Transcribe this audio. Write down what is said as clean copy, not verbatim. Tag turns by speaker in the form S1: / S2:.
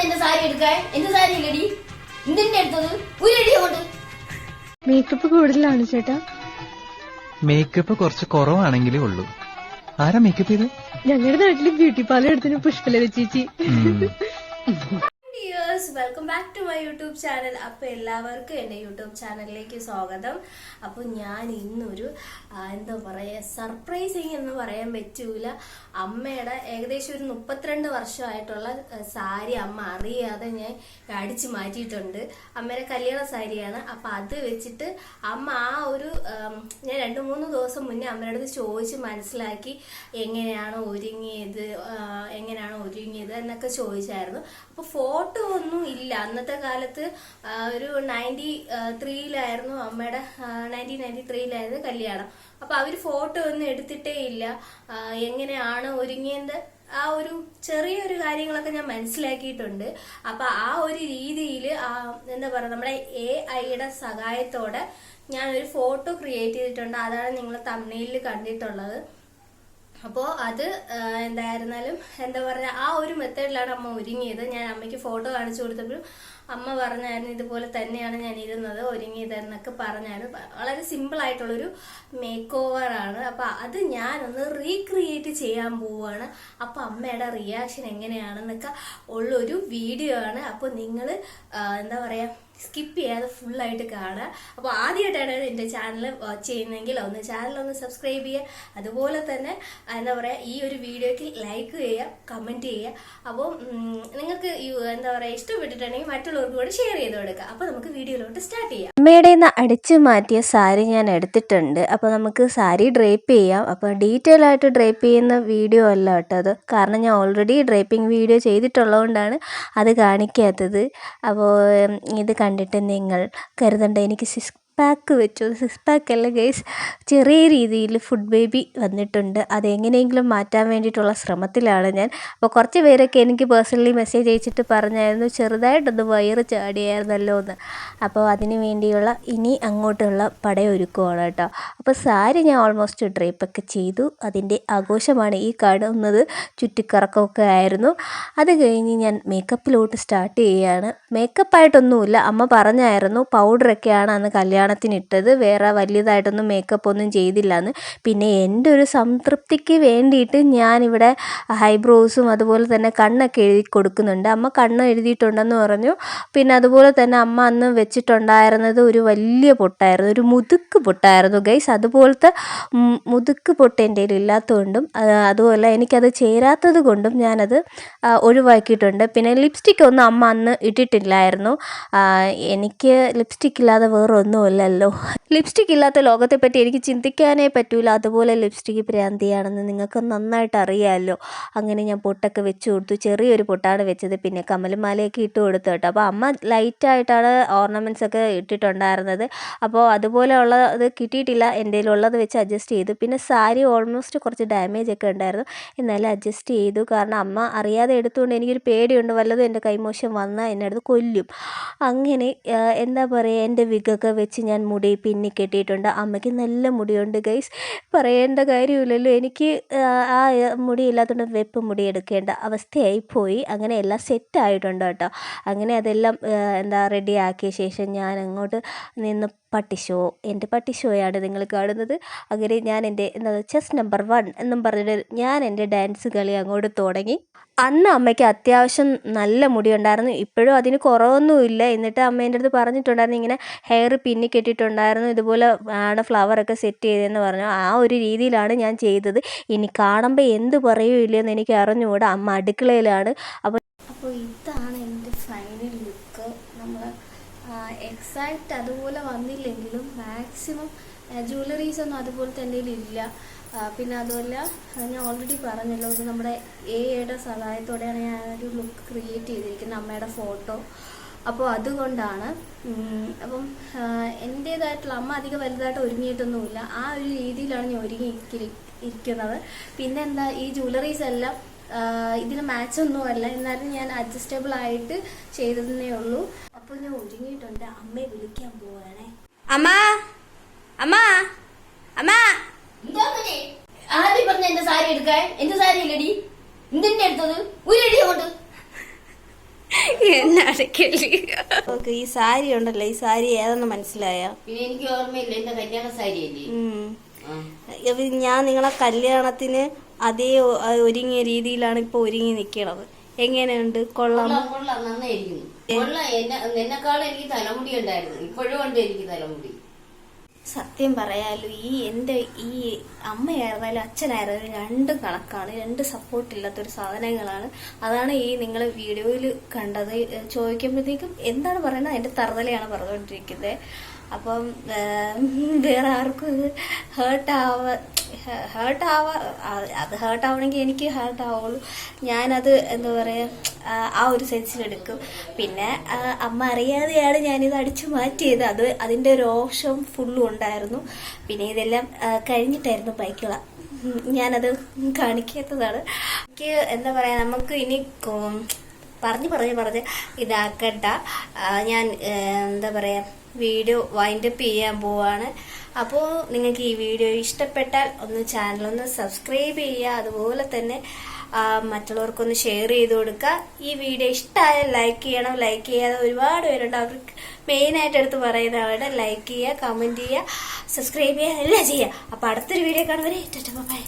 S1: എന്റെ സാരി എടുക്കാൻ എന്റെ സാരി ഇല്ലടി എന്തിന്റെ എടുത്തത് ഒരു കൊണ്ട്
S2: മേക്കപ്പ് കൂടുതലാണ് ചേട്ടാ.
S3: മേക്കപ്പ് കുറച്ച് കുറവാണെങ്കിലേ ഉള്ളൂ. ആരാ മേക്കപ്പ് ചെയ്ത്?
S2: ഞങ്ങളുടെ നാട്ടില് ബ്യൂട്ടി പാർലർ എടുത്തിന് പുഷ്പലത ചേച്ചി.
S1: Welcome back to my YouTube channel. അപ്പോൾ എല്ലാവർക്കും എൻ്റെ യൂട്യൂബ് ചാനലിലേക്ക് സ്വാഗതം. അപ്പോൾ ഞാൻ ഇന്നൊരു എന്താ പറയുക, സർപ്രൈസിങ് എന്ന് പറയാൻ പറ്റൂല. അമ്മയുടെ ഏകദേശം ഒരു 32 വർഷമായിട്ടുള്ള സാരി അമ്മ അറിയാതെ ഞാൻ അടിച്ചു മാറ്റിയിട്ടുണ്ട്. അമ്മയുടെ കല്യാണ സാരിയാണ്. അപ്പം അത് വെച്ചിട്ട് അമ്മ ഞാൻ 2-3 ദിവസം മുന്നേ അമ്മയുടെ അടുത്ത് ചോദിച്ച് മനസ്സിലാക്കി എങ്ങനെയാണോ ഒരുങ്ങിയത് എന്നൊക്കെ ചോദിച്ചായിരുന്നു. അപ്പോൾ ഫോട്ടോ ഒന്നും ഇല്ല. അന്നത്തെ കാലത്ത് ഒരു 93-ലായിരുന്നു അമ്മയുടെ 1993-ലായിരുന്നു കല്യാണം. അപ്പൊ അവര് ഫോട്ടോ ഒന്നും എടുത്തിട്ടേ ഇല്ല. എങ്ങനെയാണ് ഒരുങ്ങിയത് ആ ഒരു ചെറിയൊരു കാര്യങ്ങളൊക്കെ ഞാൻ മനസ്സിലാക്കിയിട്ടുണ്ട്. അപ്പൊ ആ ഒരു രീതിയിൽ എന്താ പറയുക, നമ്മുടെ AI-യുടെ സഹായത്തോടെ ഞാൻ ഒരു ഫോട്ടോ ക്രിയേറ്റ് ചെയ്തിട്ടുണ്ട്. അതാണ് നിങ്ങൾ തംബ്നെയിലിൽ കണ്ടിട്ടുള്ളത്. അപ്പോൾ അത് എന്തായിരുന്നാലും എന്താ പറയുക, ആ ഒരു മെത്തേഡിലാണ് അമ്മ ഒരുങ്ങിയത്. ഞാൻ അമ്മയ്ക്ക് ഫോട്ടോ കാണിച്ചു കൊടുത്തപ്പോഴും അമ്മ പറഞ്ഞായിരുന്നു ഇതുപോലെ തന്നെയാണ് ഞാൻ ഇരുന്നത് ഒരുങ്ങിയതെന്നൊക്കെ പറഞ്ഞായിരുന്നു. വളരെ സിമ്പിൾ ആയിട്ടുള്ളൊരു മേക്ക് ഓവറാണ്. അപ്പം അത് ഞാനൊന്ന് റീക്രിയേറ്റ് ചെയ്യാൻ പോവുകയാണ്. അപ്പം അമ്മയുടെ റിയാക്ഷൻ എങ്ങനെയാണെന്നൊക്കെ ഉള്ളൊരു വീഡിയോ ആണ്. അപ്പോൾ നിങ്ങൾ എന്താ പറയുക, സ്കിപ്പ് ചെയ്യാതെ ഫുള്ളായിട്ട് കാണുക. അപ്പോൾ ആദ്യമായിട്ടാണ് എൻ്റെ ചാനൽ വാച്ച് ചെയ്യുന്നതെങ്കിൽ ചാനലൊന്ന് സബ്സ്ക്രൈബ് ചെയ്യുക. അതുപോലെ തന്നെ എന്താ പറയുക, ഈ ഒരു വീഡിയോയ്ക്ക് ലൈക്ക് ചെയ്യുക, കമൻറ്റ് ചെയ്യുക. അപ്പോൾ നിങ്ങൾക്ക് എന്താ പറയുക, ഇഷ്ടപ്പെട്ടിട്ടുണ്ടെങ്കിൽ മറ്റുള്ളവർക്ക് കൂടെ ഷെയർ ചെയ്ത് കൊടുക്കുക. അപ്പോൾ നമുക്ക് വീഡിയോയിലോട്ട് സ്റ്റാർട്ട് ചെയ്യാം.
S4: അമ്മയുടെ നിന്ന് അടിച്ചു മാറ്റിയ സാരി ഞാൻ എടുത്തിട്ടുണ്ട്. അപ്പോൾ നമുക്ക് സാരി ഡ്രേപ്പ് ചെയ്യാം. അപ്പോൾ ഡീറ്റെയിൽ ആയിട്ട് ഡ്രേപ്പ് ചെയ്യുന്ന വീഡിയോ അല്ല കേട്ടോ അത്, കാരണം ഞാൻ ഓൾറെഡി ഡ്രേപ്പിംഗ് വീഡിയോ ചെയ്തിട്ടുള്ളതുകൊണ്ടാണ് അത് കാണിക്കാത്തത്. അപ്പോൾ ഇത് കണ്ടിട്ട് നിങ്ങൾ കരുതണ്ട എനിക്ക് സിക്സ് പാക്ക് അല്ല ഗൈസ്, ചെറിയ രീതിയിൽ ഫുഡ് ബേബി വന്നിട്ടുണ്ട്. അതെങ്ങനെയെങ്കിലും മാറ്റാൻ വേണ്ടിയിട്ടുള്ള ശ്രമത്തിലാണ് ഞാൻ. അപ്പോൾ കുറച്ച് പേരൊക്കെ എനിക്ക് പേഴ്സണലി മെസ്സേജ് അയച്ചിട്ട് പറഞ്ഞായിരുന്നു ചെറുതായിട്ടൊന്ന് വയറ് ചാടിയായിരുന്നല്ലോ എന്ന്. അപ്പോൾ അതിന് വേണ്ടിയുള്ള ഇനി അങ്ങോട്ടുള്ള പടയൊരുക്കമാണ് കേട്ടോ. അപ്പോൾ സാരി ഞാൻ ഓൾമോസ്റ്റ് ഡ്രേപ്പൊക്കെ ചെയ്തു. അതിൻ്റെ ആഘോഷമാണ് ഈ കാണുന്നത്. ചുറ്റിക്കറക്കമൊക്കെ ആയിരുന്നു. അത് കഴിഞ്ഞ് ഞാൻ മേക്കപ്പിലോട്ട് സ്റ്റാർട്ട് ചെയ്യുകയാണ്. മേക്കപ്പായിട്ടൊന്നുമില്ല, അമ്മ പറഞ്ഞായിരുന്നു പൗഡറൊക്കെയാണ് അന്ന് കല്യാണത്തിനിട്ടത്, വേറെ വലിയതായിട്ടൊന്നും മേക്കപ്പ് ഒന്നും ചെയ്തില്ല എന്ന്. പിന്നെ എൻ്റെ ഒരു സംതൃപ്തിക്ക് വേണ്ടിയിട്ട് ഞാനിവിടെ ഹൈബ്രോസും അതുപോലെ തന്നെ കണ്ണൊക്കെ എഴുതി കൊടുക്കുന്നുണ്ട്. അമ്മ കണ്ണ് എഴുതിയിട്ടുണ്ടെന്ന് പറഞ്ഞു. പിന്നെ അതുപോലെ തന്നെ അമ്മ അന്ന് വെച്ചിട്ടുണ്ടായിരുന്നത് ഒരു വലിയ പൊട്ടായിരുന്നു, ഒരു മുതുക്ക് പൊട്ടായിരുന്നു ഗൈസ്. അതുപോലത്തെ മുതുക്ക് പൊട്ട് എൻ്റെ കയ്യിൽ ഇല്ലാത്തതുകൊണ്ടും അതുപോലെ എനിക്കത് ചേരാത്തത് കൊണ്ടും ഞാനത് ഒഴിവാക്കിയിട്ടുണ്ട്. പിന്നെ ലിപ്സ്റ്റിക് ഒന്നും അമ്മ അന്ന് ഇട്ടിട്ടില്ലായിരുന്നു. എനിക്ക് ലിപ്സ്റ്റിക് ഇല്ലാതെ വേറെ ഒന്നുമില്ലല്ലോ. ലിപ്സ്റ്റിക് ഇല്ലാത്ത ലോകത്തെ പറ്റി എനിക്ക് ചിന്തിക്കാനേ പറ്റൂല. അതുപോലെ ലിപ്സ്റ്റിക് ഭ്രാന്തിയാണെന്ന് നിങ്ങൾക്ക് നന്നായിട്ട് അറിയാമല്ലോ. അങ്ങനെ ഞാൻ പൊട്ടൊക്കെ വെച്ച് കൊടുത്തു. ചെറിയൊരു പൊട്ടാണ് വെച്ചത്. പിന്നെ കമ്മലുമാലയൊക്കെ ഇട്ട് കൊടുത്തു കേട്ടോ. അപ്പോൾ അമ്മ ലൈറ്റായിട്ടാണ് ഓർണമെൻറ്റ്സ് ഒക്കെ ഇട്ടിട്ടുണ്ടായിരുന്നത്. അപ്പോൾ അതുപോലെ ഉള്ളത് കിട്ടിയിട്ടില്ല. എൻ്റെ കയ്യിലുള്ളത് വെച്ച് അഡ്ജസ്റ്റ് ചെയ്തു. പിന്നെ സാരി ഓൾമോസ്റ്റ് കുറച്ച് ഡാമേജ് ഒക്കെ ഉണ്ടായിരുന്നു, എന്നാലും അഡ്ജസ്റ്റ് ചെയ്തു. കാരണം അമ്മ അറിയാതെ എടുത്തുകൊണ്ട് എനിക്കൊരു പേടിയുണ്ട്, വല്ലതും എൻ്റെ കൈമോശം വന്നാൽ എന്നെ അടുത്ത് കൊല്ലും. അങ്ങനെ എന്താ പറയുക, എൻ്റെ വിഗൊക്കെ വെച്ച് ഞാൻ മുടി പിന്നി കെട്ടിയിട്ടുണ്ട്. അമ്മയ്ക്ക് നല്ല മുടിയുണ്ട് ഗൈസ്, പറയേണ്ട കാര്യമില്ലല്ലോ. എനിക്ക് ആ മുടി ഇല്ലാത്തതുകൊണ്ട് വെപ്പ് മുടി എടുക്കേണ്ട അവസ്ഥയായി പോയി. അങ്ങനെ എല്ലാം സെറ്റായിട്ടുണ്ട് കേട്ടോ. അങ്ങനെ അതെല്ലാം റെഡി ആക്കിയ ശേഷം ഞാൻ അങ്ങോട്ട് നിന്ന് എൻ്റെ പട്ടി ഷോയാണ് നിങ്ങൾ കാണുന്നത്. അങ്ങനെ ഞാൻ എൻ്റെ ചെസ് നമ്പർ 1 എന്നും പറഞ്ഞിട്ട് ഞാൻ എൻ്റെ ഡാൻസ് കളി അങ്ങോട്ട് തുടങ്ങി. അന്ന് അമ്മയ്ക്ക് അത്യാവശ്യം നല്ല മുടി ഉണ്ടായിരുന്നു, ഇപ്പോഴും അതിന് കുറവൊന്നുമില്ല. എന്നിട്ട് അമ്മേൻ്റെ അടുത്ത് പറഞ്ഞിട്ടുണ്ടായിരുന്നു ഇങ്ങനെ ഹെയർ പിന്നി കെട്ടിയിട്ടുണ്ടായിരുന്നു, ഇതുപോലെ ആണ് ഫ്ലവറൊക്കെ സെറ്റ് ചെയ്തതെന്ന് പറഞ്ഞു. ആ ഒരു രീതിയിലാണ് ഞാൻ ചെയ്തത്. ഇനി കാണുമ്പോൾ എന്ത് പറയുമില്ലെന്ന് എനിക്ക് അറിഞ്ഞുകൂടാ. അമ്മ അടുക്കളയിലാണ്. അപ്പോൾ
S1: ഇതാണ് എൻ്റെ ഫൈനൽ ലുക്ക്. നമ്മൾ എക്സാക്റ്റ് അതുപോലെ വന്നില്ലെങ്കിലും മാക്സിമം ജ്വല്ലറീസ് ഒന്നും അതുപോലത്തെ എൻ്റെ കയ്യിലില്ല. പിന്നെ അതുമല്ല, ഞാൻ ഓൾറെഡി പറഞ്ഞല്ലോ, ഇത് നമ്മുടെ AI-യുടെ സഹായത്തോടെയാണ് ഞാനൊരു ലുക്ക് ക്രിയേറ്റ് ചെയ്തിരിക്കുന്നത്, അമ്മയുടെ ഫോട്ടോ. അപ്പോൾ അതുകൊണ്ടാണ്. അപ്പം എൻ്റേതായിട്ടുള്ള അമ്മ അധികം വലുതായിട്ട് ഒരുങ്ങിയിട്ടൊന്നുമില്ല. ആ ഒരു രീതിയിലാണ് ഞാൻ ഇരിക്കുന്നത്. പിന്നെ എന്താ, ഈ ജ്വല്ലറീസ് എല്ലാം ഇതിന് മാച്ചൊന്നും അല്ല, എന്നാലും ഞാൻ അഡ്ജസ്റ്റബിൾ ആയിട്ട് ചെയ്തതേ ഉള്ളൂ. അപ്പോൾ ഞാൻ ഒരുങ്ങിയിട്ടുണ്ട്. അമ്മയെ വിളിക്കാൻ പോവുകയാണേ. അമ്മ അമ്മ അമ്മ ആദ്യം പറഞ്ഞ എന്റെ സാരി എടുക്കാൻ എന്റെ സാരി ഇല്ലടി എന്തിന്റെ എടുത്തത് ഒരു കൊണ്ട് എന്നെ അടക്കല്ലേ. ഓക്കെ, ഈ സാരി ഉണ്ടല്ലോ, ഈ സാരി ഏതെന്ന് മനസ്സിലായോ?
S5: പിന്നെ എനിക്ക് ഓർമ്മയില്ല, എന്റെ കല്യാണ സാരിയല്ലേ.
S1: ഞാൻ നിങ്ങളെ കല്യാണത്തിന് അതേ ഒരുങ്ങിയ രീതിയിലാണ് ഇപ്പൊ ഒരുങ്ങി നിക്കണത്. എങ്ങനെയുണ്ട്? കൊള്ളാമോ?
S5: കൊള്ളാം, നന്നായിരിക്കുന്നു. കൊള്ളാം. എന്നെക്കാളും എനിക്ക് തലമുടി ഉണ്ടായിരുന്നു, ഇപ്പോഴും ഉണ്ട് എനിക്ക് തലമുടി.
S1: സത്യം പറയാലോ, എന്റെ ഈ അമ്മയായിരുന്നാലും അച്ഛനായിരുന്നാലും രണ്ടും കണക്കാണ്, രണ്ട് സപ്പോർട്ടില്ലാത്തൊരു സാധനങ്ങളാണ്. അതാണ് ഈ നിങ്ങൾ വീഡിയോയിൽ കണ്ടത്. ചോദിക്കുമ്പോഴത്തേക്കും എന്താണ് പറയുന്നത്, എന്റെ തറുതലയാണ് പറഞ്ഞുകൊണ്ടിരിക്കുന്നത്. അപ്പം വേറെ ആർക്കും ഇത് ഹേർട്ടാവണമെങ്കിൽ എനിക്ക് ഹേർട്ടാവുള്ളൂ. ഞാനത് എന്താ പറയുക, ആ ഒരു സെൻസിലെടുക്കും. പിന്നെ അമ്മ അറിയാതെയാണ് ഞാനിത് അടിച്ചു മാറ്റിയത്. അതിൻ്റെ ഒരു രോഷം ഫുള്ളും ഉണ്ടായിരുന്നു. പിന്നെ ഇതെല്ലാം കഴിഞ്ഞിട്ടായിരുന്നു ബൈക്കുള്ള, ഞാനത് കാണിക്കാത്തതാണ്. എനിക്ക് എന്താ പറയുക, നമുക്ക് ഇനി പറഞ്ഞ് ഇതാക്കണ്ട. ഞാൻ എന്താ പറയുക, വീഡിയോ വൈൻഡപ്പ് ചെയ്യാൻ പോവാണ്. അപ്പോൾ നിങ്ങൾക്ക് ഈ വീഡിയോ ഇഷ്ടപ്പെട്ടാൽ ഒന്ന് ചാനലൊന്ന് സബ്സ്ക്രൈബ് ചെയ്യുക. അതുപോലെ തന്നെ മറ്റുള്ളവർക്കൊന്ന് ഷെയർ ചെയ്ത് കൊടുക്കുക. ഈ വീഡിയോ ഇഷ്ടമായാൽ ലൈക്ക് ചെയ്യണം. ലൈക്ക് ചെയ്യാതെ ഒരുപാട് പേരുണ്ട്, അവർക്ക് മെയിനായിട്ട് എടുത്ത് പറയുന്നവരുടെ ലൈക്ക് ചെയ്യുക, കമൻറ്റ് ചെയ്യുക, സബ്സ്ക്രൈബ് ചെയ്യുക, എല്ലാം ചെയ്യുക. അപ്പോൾ അടുത്തൊരു വീഡിയോ കാണുന്നവരെ ബൈ.